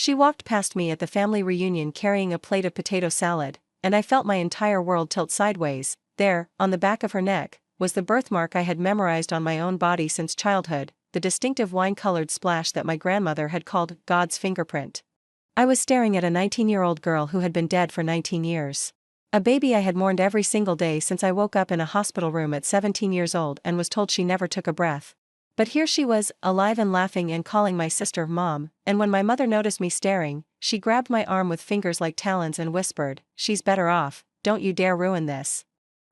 She walked past me at the family reunion carrying a plate of potato salad, and I felt my entire world tilt sideways. There, on the back of her neck, was the birthmark I had memorized on my own body since childhood, the distinctive wine-colored splash that my grandmother had called God's fingerprint. I was staring at a 19-year-old girl who had been dead for 19 years. A baby I had mourned every single day since I woke up in a hospital room at 17 years old and was told she never took a breath. But here she was, alive and laughing and calling my sister Mom, and when my mother noticed me staring, she grabbed my arm with fingers like talons and whispered, "She's better off, don't you dare ruin this."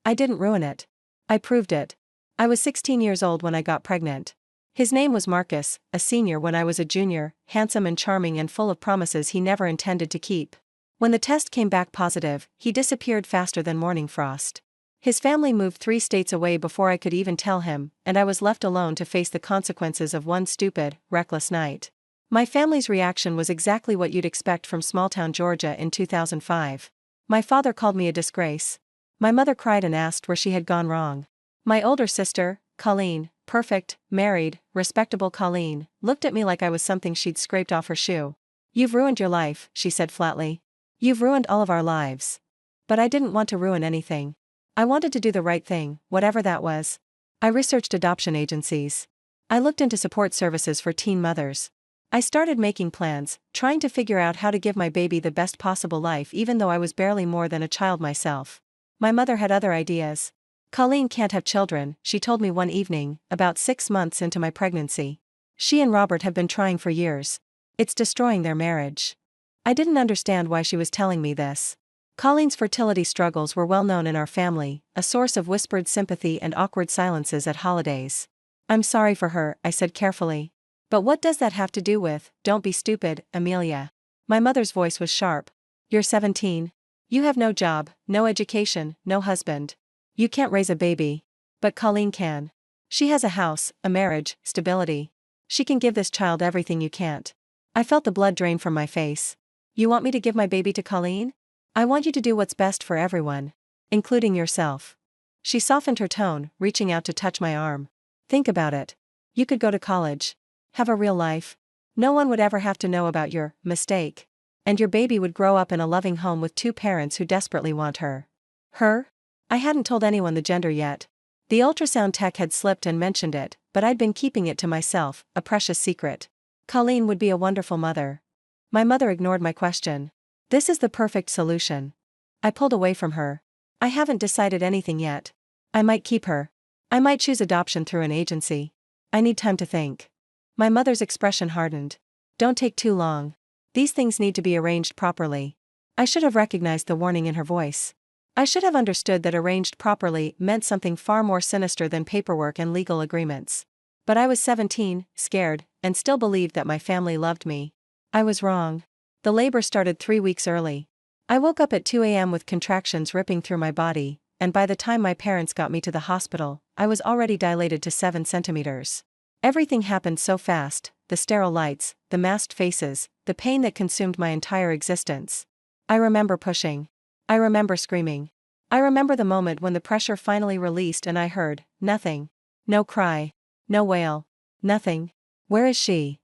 I didn't ruin it. I proved it. I was 16 years old when I got pregnant. His name was Marcus, a senior when I was a junior, handsome and charming and full of promises he never intended to keep. When the test came back positive, he disappeared faster than morning frost. His family moved 3 states away before I could even tell him, and I was left alone to face the consequences of one stupid, reckless night. My family's reaction was exactly what you'd expect from small-town Georgia in 2005. My father called me a disgrace. My mother cried and asked where she had gone wrong. My older sister, Colleen, perfect, married, respectable Colleen, looked at me like I was something she'd scraped off her shoe. "You've ruined your life," she said flatly. "You've ruined all of our lives." But I didn't want to ruin anything. I wanted to do the right thing, whatever that was. I researched adoption agencies. I looked into support services for teen mothers. I started making plans, trying to figure out how to give my baby the best possible life even though I was barely more than a child myself. My mother had other ideas. "Colleen can't have children," she told me one evening, about 6 months into my pregnancy. "She and Robert have been trying for years. It's destroying their marriage." I didn't understand why she was telling me this. Colleen's fertility struggles were well known in our family, a source of whispered sympathy and awkward silences at holidays. "I'm sorry for her," I said carefully. "But what does that have to do with, don't be stupid, Amelia?" My mother's voice was sharp. "You're 17. You have no job, no education, no husband. You can't raise a baby. But Colleen can. She has a house, a marriage, stability. She can give this child everything you can't." I felt the blood drain from my face. "You want me to give my baby to Colleen? I want you to do what's best for everyone. Including yourself." She softened her tone, reaching out to touch my arm. "Think about it. You could go to college. Have a real life. No one would ever have to know about your mistake. And your baby would grow up in a loving home with 2 parents who desperately want her." Her? I hadn't told anyone the gender yet. The ultrasound tech had slipped and mentioned it, but I'd been keeping it to myself, a precious secret. "Colleen would be a wonderful mother." My mother ignored my question. "This is the perfect solution." I pulled away from her. "I haven't decided anything yet. I might keep her. I might choose adoption through an agency. I need time to think." My mother's expression hardened. "Don't take too long. These things need to be arranged properly." I should have recognized the warning in her voice. I should have understood that arranged properly meant something far more sinister than paperwork and legal agreements. But I was 17, scared, and still believed that my family loved me. I was wrong. The labor started 3 weeks early. I woke up at 2 a.m. with contractions ripping through my body, and by the time my parents got me to the hospital, I was already dilated to 7 centimeters. Everything happened so fast, the sterile lights, the masked faces, the pain that consumed my entire existence. I remember pushing. I remember screaming. I remember the moment when the pressure finally released and I heard, nothing. No cry. No wail. Nothing. "Where is she?"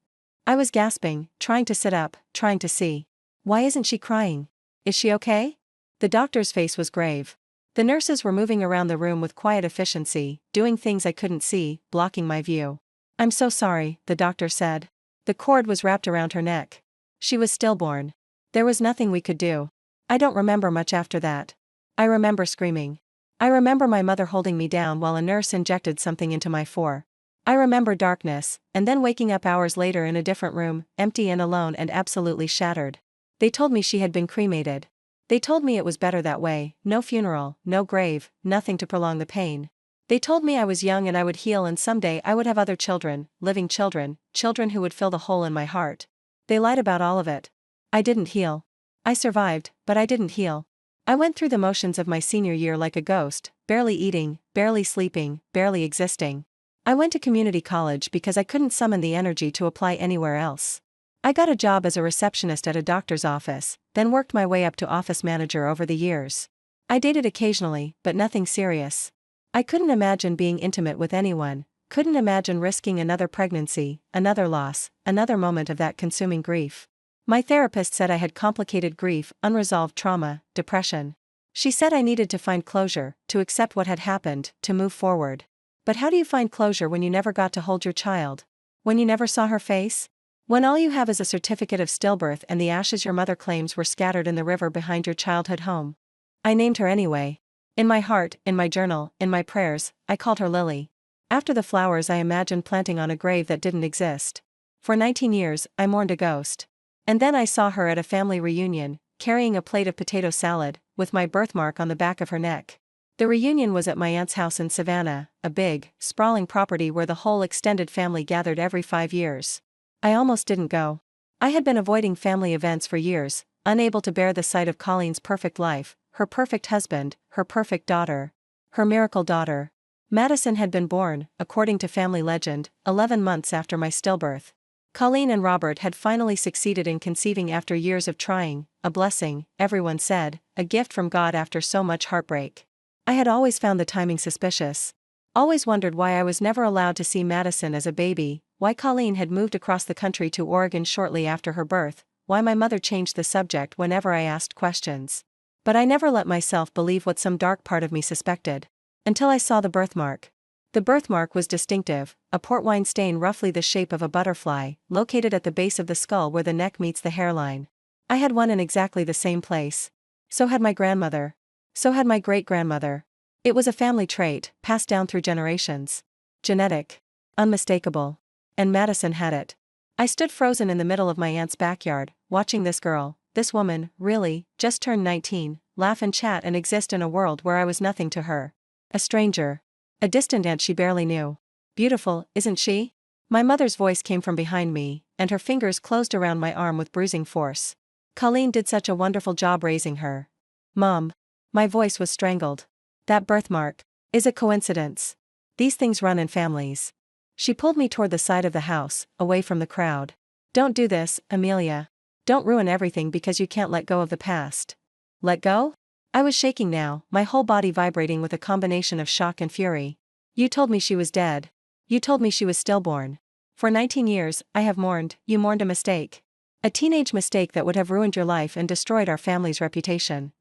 I was gasping, trying to sit up, trying to see. "Why isn't she crying? Is she okay?" The doctor's face was grave. The nurses were moving around the room with quiet efficiency, doing things I couldn't see, blocking my view. "I'm so sorry," the doctor said. The cord was wrapped around her neck. She was stillborn. There was nothing we could do. I don't remember much after that. I remember screaming. I remember my mother holding me down while a nurse injected something into my fore. I remember darkness, and then waking up hours later in a different room, empty and alone and absolutely shattered. They told me she had been cremated. They told me it was better that way, no funeral, no grave, nothing to prolong the pain. They told me I was young and I would heal and someday I would have other children, living children, children who would fill the hole in my heart. They lied about all of it. I didn't heal. I survived, but I didn't heal. I went through the motions of my senior year like a ghost, barely eating, barely sleeping, barely existing. I went to community college because I couldn't summon the energy to apply anywhere else. I got a job as a receptionist at a doctor's office, then worked my way up to office manager over the years. I dated occasionally, but nothing serious. I couldn't imagine being intimate with anyone, couldn't imagine risking another pregnancy, another loss, another moment of that consuming grief. My therapist said I had complicated grief, unresolved trauma, depression. She said I needed to find closure, to accept what had happened, to move forward. But how do you find closure when you never got to hold your child? When you never saw her face? When all you have is a certificate of stillbirth and the ashes your mother claims were scattered in the river behind your childhood home? I named her anyway. In my heart, in my journal, in my prayers, I called her Lily. After the flowers I imagined planting on a grave that didn't exist. For 19 years, I mourned a ghost. And then I saw her at a family reunion, carrying a plate of potato salad, with my birthmark on the back of her neck. The reunion was at my aunt's house in Savannah, a big, sprawling property where the whole extended family gathered every 5 years. I almost didn't go. I had been avoiding family events for years, unable to bear the sight of Colleen's perfect life, her perfect husband, her perfect daughter. Her miracle daughter. Madison had been born, according to family legend, 11 months after my stillbirth. Colleen and Robert had finally succeeded in conceiving after years of trying, a blessing, everyone said, a gift from God after so much heartbreak. I had always found the timing suspicious. Always wondered why I was never allowed to see Madison as a baby, why Colleen had moved across the country to Oregon shortly after her birth, why my mother changed the subject whenever I asked questions. But I never let myself believe what some dark part of me suspected. Until I saw the birthmark. The birthmark was distinctive, a port wine stain roughly the shape of a butterfly, located at the base of the skull where the neck meets the hairline. I had one in exactly the same place. So had my grandmother. So had my great-grandmother. It was a family trait, passed down through generations. Genetic. Unmistakable. And Madison had it. I stood frozen in the middle of my aunt's backyard, watching this girl, this woman, really, just turned 19, laugh and chat and exist in a world where I was nothing to her. A stranger. A distant aunt she barely knew. Beautiful, isn't she? My mother's voice came from behind me, and her fingers closed around my arm with bruising force. Colleen did such a wonderful job raising her. Mom. My voice was strangled. That birthmark. Is it coincidence? These things run in families. She pulled me toward the side of the house, away from the crowd. Don't do this, Amelia. Don't ruin everything because you can't let go of the past. Let go? I was shaking now, my whole body vibrating with a combination of shock and fury. You told me she was dead. You told me she was stillborn. For 19 years, I have mourned. You mourned a mistake. A teenage mistake that would have ruined your life and destroyed our family's reputation.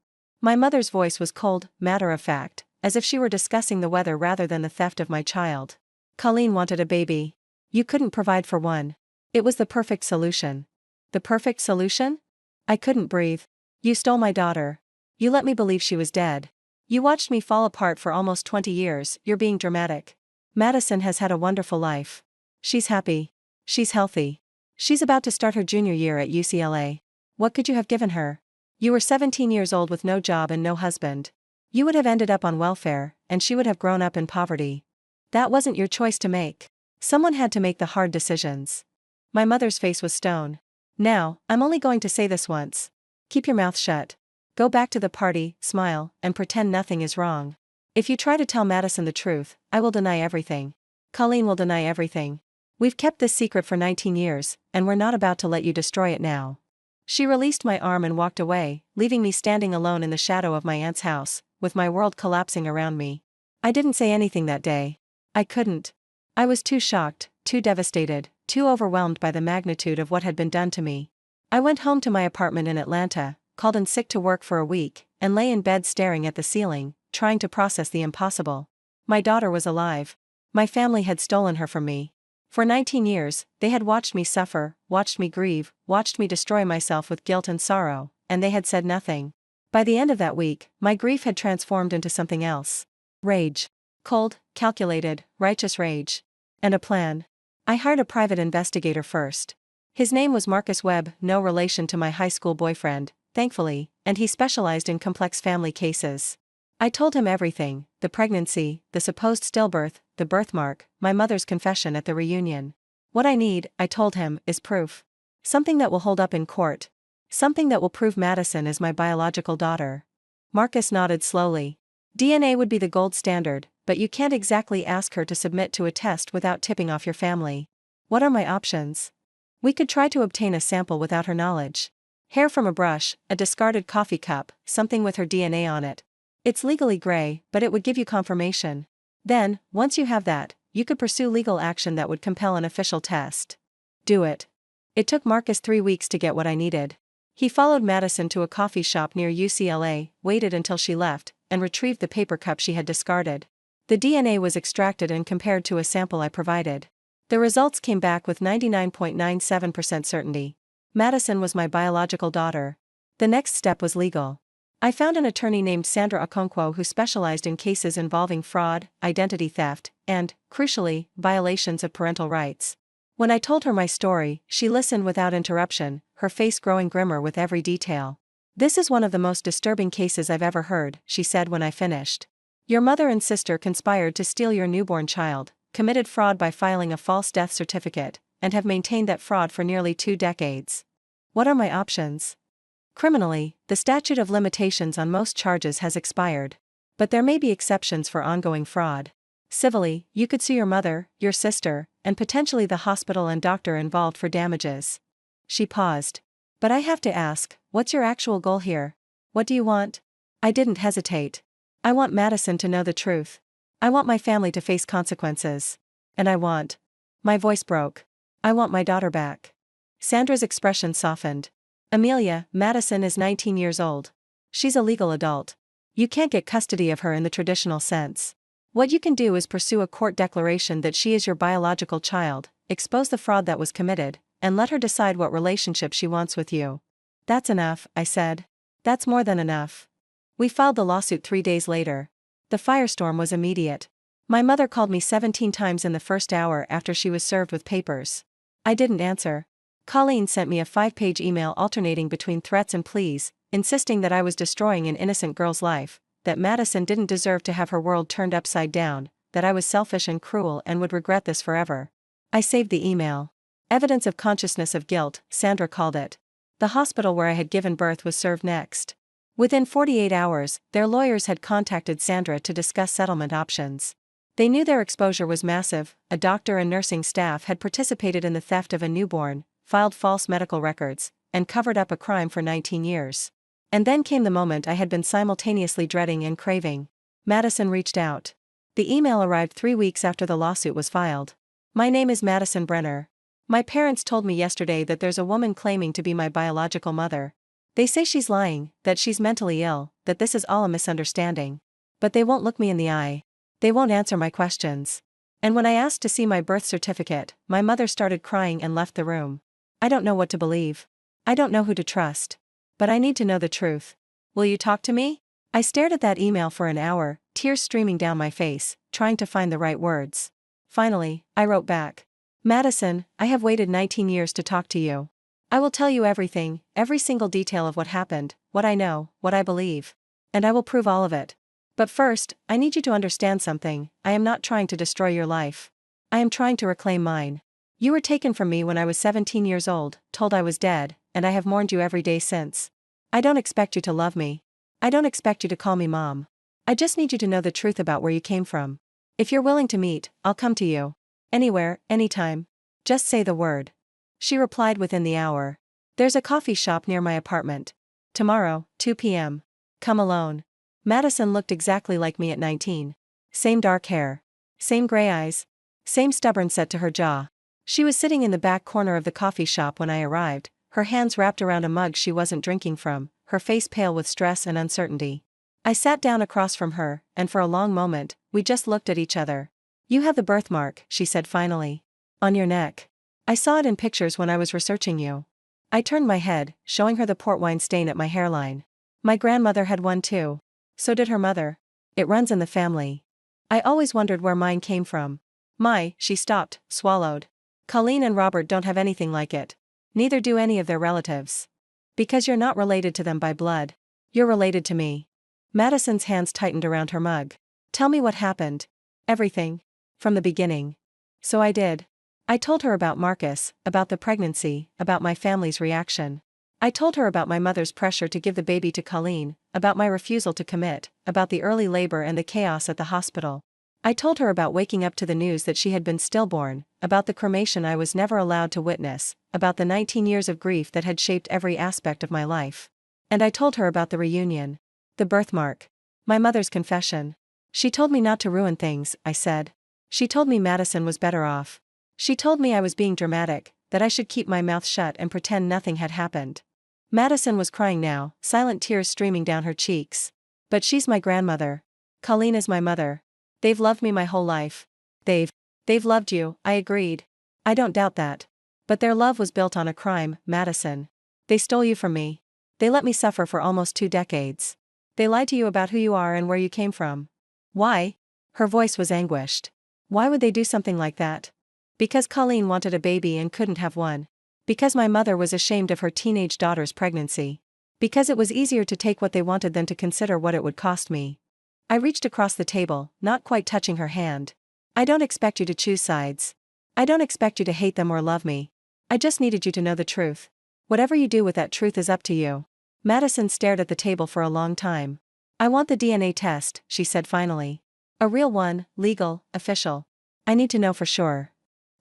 My mother's voice was cold, matter-of-fact, as if she were discussing the weather rather than the theft of my child. Colleen wanted a baby. You couldn't provide for one. It was the perfect solution. The perfect solution? I couldn't breathe. You stole my daughter. You let me believe she was dead. You watched me fall apart for almost 20 years, you're being dramatic. Madison has had a wonderful life. She's happy. She's healthy. She's about to start her junior year at UCLA. What could you have given her? You were 17 years old with no job and no husband. You would have ended up on welfare, and she would have grown up in poverty. That wasn't your choice to make. Someone had to make the hard decisions. My mother's face was stone. Now, I'm only going to say this once. Keep your mouth shut. Go back to the party, smile, and pretend nothing is wrong. If you try to tell Madison the truth, I will deny everything. Colleen will deny everything. We've kept this secret for 19 years, and we're not about to let you destroy it now. She released my arm and walked away, leaving me standing alone in the shadow of my aunt's house, with my world collapsing around me. I didn't say anything that day. I couldn't. I was too shocked, too devastated, too overwhelmed by the magnitude of what had been done to me. I went home to my apartment in Atlanta, called in sick to work for a week, and lay in bed staring at the ceiling, trying to process the impossible. My daughter was alive. My family had stolen her from me. For 19 years, they had watched me suffer, watched me grieve, watched me destroy myself with guilt and sorrow, and they had said nothing. By the end of that week, my grief had transformed into something else. Rage. Cold, calculated, righteous rage. And a plan. I hired a private investigator first. His name was Marcus Webb, no relation to my high school boyfriend, thankfully, and he specialized in complex family cases. I told him everything, the pregnancy, the supposed stillbirth, the birthmark, my mother's confession at the reunion. What I need, I told him, is proof. Something that will hold up in court. Something that will prove Madison is my biological daughter. Marcus nodded slowly. DNA would be the gold standard, but you can't exactly ask her to submit to a test without tipping off your family. What are my options? We could try to obtain a sample without her knowledge. Hair from a brush, a discarded coffee cup, something with her DNA on it. It's legally gray, but it would give you confirmation. Then, once you have that, you could pursue legal action that would compel an official test. Do it. It took Marcus 3 weeks to get what I needed. He followed Madison to a coffee shop near UCLA, waited until she left, and retrieved the paper cup she had discarded. The DNA was extracted and compared to a sample I provided. The results came back with 99.97% certainty. Madison was my biological daughter. The next step was legal. I found an attorney named Sandra Okonkwo who specialized in cases involving fraud, identity theft, and, crucially, violations of parental rights. When I told her my story, she listened without interruption, her face growing grimmer with every detail. "This is one of the most disturbing cases I've ever heard," she said when I finished. "Your mother and sister conspired to steal your newborn child, committed fraud by filing a false death certificate, and have maintained that fraud for nearly 2 decades. What are my options?" Criminally, the statute of limitations on most charges has expired. But there may be exceptions for ongoing fraud. Civilly, you could sue your mother, your sister, and potentially the hospital and doctor involved for damages. She paused. "But I have to ask, what's your actual goal here? What do you want?" I didn't hesitate. "I want Madison to know the truth. I want my family to face consequences. And I want..." My voice broke. "I want my daughter back." Sandra's expression softened. "Amelia, Madison is 19 years old. She's a legal adult. You can't get custody of her in the traditional sense. What you can do is pursue a court declaration that she is your biological child, expose the fraud that was committed, and let her decide what relationship she wants with you." "That's enough," I said. "That's more than enough." We filed the lawsuit 3 days later. The firestorm was immediate. My mother called me 17 times in the first hour after she was served with papers. I didn't answer. Colleen sent me a 5-page email alternating between threats and pleas, insisting that I was destroying an innocent girl's life, that Madison didn't deserve to have her world turned upside down, that I was selfish and cruel and would regret this forever. I saved the email. Evidence of consciousness of guilt, Sandra called it. The hospital where I had given birth was served next. Within 48 hours, their lawyers had contacted Sandra to discuss settlement options. They knew their exposure was massive. A doctor and nursing staff had participated in the theft of a newborn, filed false medical records, and covered up a crime for 19 years. And then came the moment I had been simultaneously dreading and craving. Madison reached out. The email arrived 3 weeks after the lawsuit was filed. "My name is Madison Brenner. My parents told me yesterday that there's a woman claiming to be my biological mother. They say she's lying, that she's mentally ill, that this is all a misunderstanding. But they won't look me in the eye. They won't answer my questions. And when I asked to see my birth certificate, my mother started crying and left the room. I don't know what to believe. I don't know who to trust. But I need to know the truth. Will you talk to me?" I stared at that email for an hour, tears streaming down my face, trying to find the right words. Finally, I wrote back. "Madison, I have waited 19 years to talk to you. I will tell you everything, every single detail of what happened, what I know, what I believe. And I will prove all of it. But first, I need you to understand something. I am not trying to destroy your life. I am trying to reclaim mine. You were taken from me when I was 17 years old, told I was dead, and I have mourned you every day since. I don't expect you to love me. I don't expect you to call me Mom. I just need you to know the truth about where you came from. If you're willing to meet, I'll come to you. Anywhere, anytime. Just say the word." She replied within the hour. "There's a coffee shop near my apartment. Tomorrow, 2 p.m. Come alone." Madison looked exactly like me at 19. Same dark hair. Same gray eyes. Same stubborn set to her jaw. She was sitting in the back corner of the coffee shop when I arrived, her hands wrapped around a mug she wasn't drinking from, her face pale with stress and uncertainty. I sat down across from her, and for a long moment, we just looked at each other. "You have the birthmark," she said finally. "On your neck. I saw it in pictures when I was researching you." I turned my head, showing her the port wine stain at my hairline. "My grandmother had one too. So did her mother. It runs in the family. I always wondered where mine came from. She stopped, swallowed. "Colleen and Robert don't have anything like it. Neither do any of their relatives. Because you're not related to them by blood. You're related to me." Madison's hands tightened around her mug. "Tell me what happened. Everything. From the beginning." So I did. I told her about Marcus, about the pregnancy, about my family's reaction. I told her about my mother's pressure to give the baby to Colleen, about my refusal to commit, about the early labor and the chaos at the hospital. I told her about waking up to the news that she had been stillborn, about the cremation I was never allowed to witness, about the 19 years of grief that had shaped every aspect of my life. And I told her about the reunion. The birthmark. My mother's confession. "She told me not to ruin things," I said. "She told me Madison was better off. She told me I was being dramatic, that I should keep my mouth shut and pretend nothing had happened. Madison was crying now, silent tears streaming down her cheeks. But she's my grandmother. Colleen is my mother. They've loved me my whole life. They've loved you, I agreed. I don't doubt that. But their love was built on a crime, Madison. They stole you from me. They let me suffer for almost 2 decades. They lied to you about who you are and where you came from. Why? Her voice was anguished. Why would they do something like that? Because Colleen wanted a baby and couldn't have one. Because my mother was ashamed of her teenage daughter's pregnancy. Because it was easier to take what they wanted than to consider what it would cost me. I reached across the table, not quite touching her hand. I don't expect you to choose sides. I don't expect you to hate them or love me. I just needed you to know the truth. Whatever you do with that truth is up to you. Madison stared at the table for a long time. I want the DNA test, she said finally. A real one, legal, official. I need to know for sure.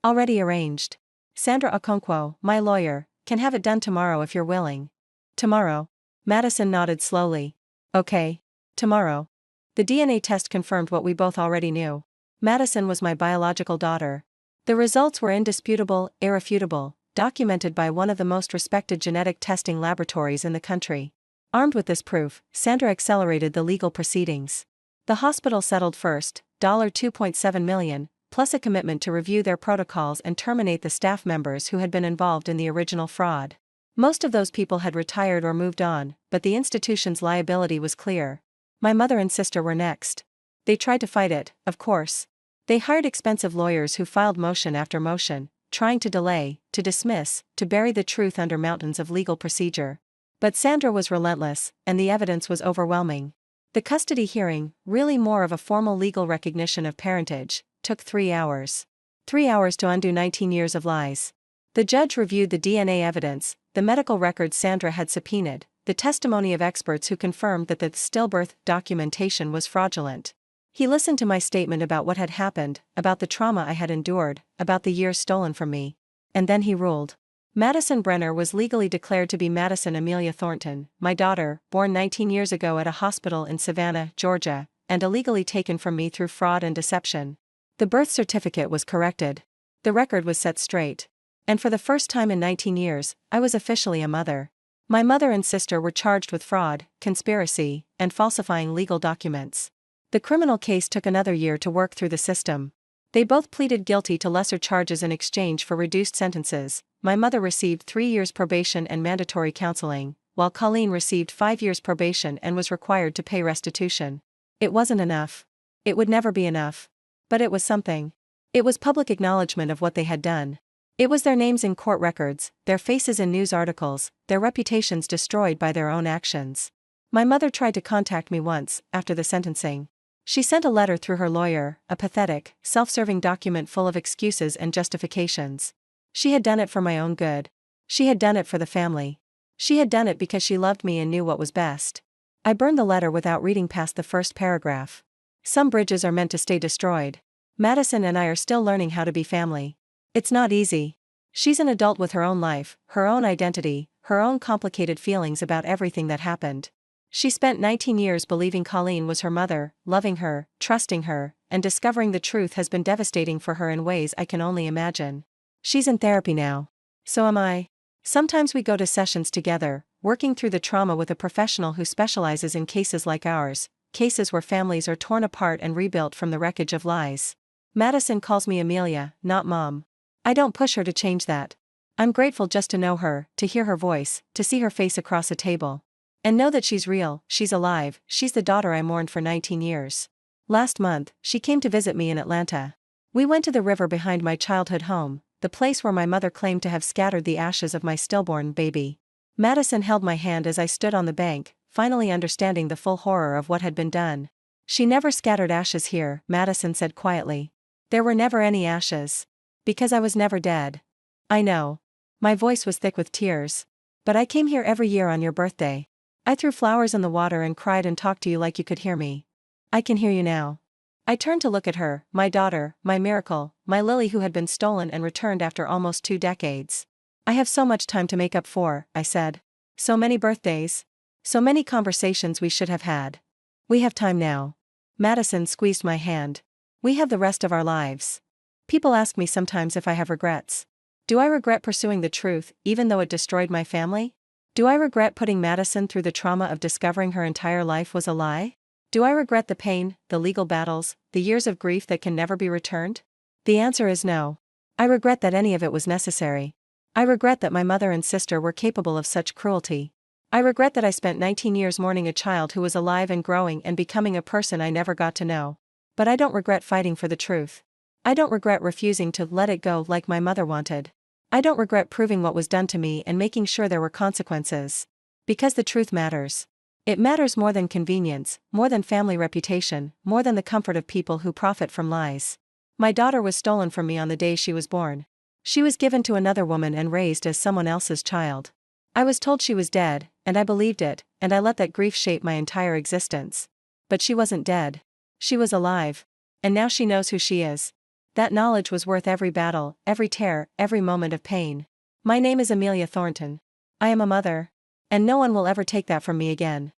Already arranged. Sandra Okonkwo, my lawyer, can have it done tomorrow if you're willing. Tomorrow? Madison nodded slowly. Okay. Tomorrow. The DNA test confirmed what we both already knew. Madison was my biological daughter. The results were indisputable, irrefutable, documented by one of the most respected genetic testing laboratories in the country. Armed with this proof, Sandra accelerated the legal proceedings. The hospital settled first, $2.7 million, plus a commitment to review their protocols and terminate the staff members who had been involved in the original fraud. Most of those people had retired or moved on, but the institution's liability was clear. My mother and sister were next. They tried to fight it, of course. They hired expensive lawyers who filed motion after motion, trying to delay, to dismiss, to bury the truth under mountains of legal procedure. But Sandra was relentless, and the evidence was overwhelming. The custody hearing, really more of a formal legal recognition of parentage, took 3 hours. 3 hours to undo 19 years of lies. The judge reviewed the DNA evidence, the medical records Sandra had subpoenaed, the testimony of experts who confirmed that the stillbirth documentation was fraudulent. He listened to my statement about what had happened, about the trauma I had endured, about the years stolen from me. And then he ruled. Madison Brenner was legally declared to be Madison Amelia Thornton, my daughter, born 19 years ago at a hospital in Savannah, Georgia, and illegally taken from me through fraud and deception. The birth certificate was corrected. The record was set straight. And for the first time in 19 years, I was officially a mother. My mother and sister were charged with fraud, conspiracy, and falsifying legal documents. The criminal case took another year to work through the system. They both pleaded guilty to lesser charges in exchange for reduced sentences. My mother received 3 years probation and mandatory counseling, while Colleen received 5 years probation and was required to pay restitution. It wasn't enough. It would never be enough. But it was something. It was public acknowledgement of what they had done. It was their names in court records, their faces in news articles, their reputations destroyed by their own actions. My mother tried to contact me once, after the sentencing. She sent a letter through her lawyer, a pathetic, self-serving document full of excuses and justifications. She had done it for my own good. She had done it for the family. She had done it because she loved me and knew what was best. I burned the letter without reading past the first paragraph. Some bridges are meant to stay destroyed. Madison and I are still learning how to be family. It's not easy. She's an adult with her own life, her own identity, her own complicated feelings about everything that happened. She spent 19 years believing Colleen was her mother, loving her, trusting her, and discovering the truth has been devastating for her in ways I can only imagine. She's in therapy now. So am I. Sometimes we go to sessions together, working through the trauma with a professional who specializes in cases like ours, cases where families are torn apart and rebuilt from the wreckage of lies. Madison calls me Amelia, not Mom. I don't push her to change that. I'm grateful just to know her, to hear her voice, to see her face across a table. And know that she's real, she's alive, she's the daughter I mourned for 19 years. Last month, she came to visit me in Atlanta. We went to the river behind my childhood home, the place where my mother claimed to have scattered the ashes of my stillborn baby. Madison held my hand as I stood on the bank, finally understanding the full horror of what had been done. She never scattered ashes here, Madison said quietly. There were never any ashes. Because I was never dead. I know. My voice was thick with tears. But I came here every year on your birthday. I threw flowers in the water and cried and talked to you like you could hear me. I can hear you now. I turned to look at her, my daughter, my miracle, my Lily who had been stolen and returned after almost 2 decades. I have so much time to make up for, I said. So many birthdays. So many conversations we should have had. We have time now. Madison squeezed my hand. We have the rest of our lives. People ask me sometimes if I have regrets. Do I regret pursuing the truth, even though it destroyed my family? Do I regret putting Madison through the trauma of discovering her entire life was a lie? Do I regret the pain, the legal battles, the years of grief that can never be returned? The answer is no. I regret that any of it was necessary. I regret that my mother and sister were capable of such cruelty. I regret that I spent 19 years mourning a child who was alive and growing and becoming a person I never got to know. But I don't regret fighting for the truth. I don't regret refusing to let it go like my mother wanted. I don't regret proving what was done to me and making sure there were consequences. Because the truth matters. It matters more than convenience, more than family reputation, more than the comfort of people who profit from lies. My daughter was stolen from me on the day she was born. She was given to another woman and raised as someone else's child. I was told she was dead, and I believed it, and I let that grief shape my entire existence. But she wasn't dead. She was alive. And now she knows who she is. That knowledge was worth every battle, every tear, every moment of pain. My name is Amelia Thornton. I am a mother. And no one will ever take that from me again.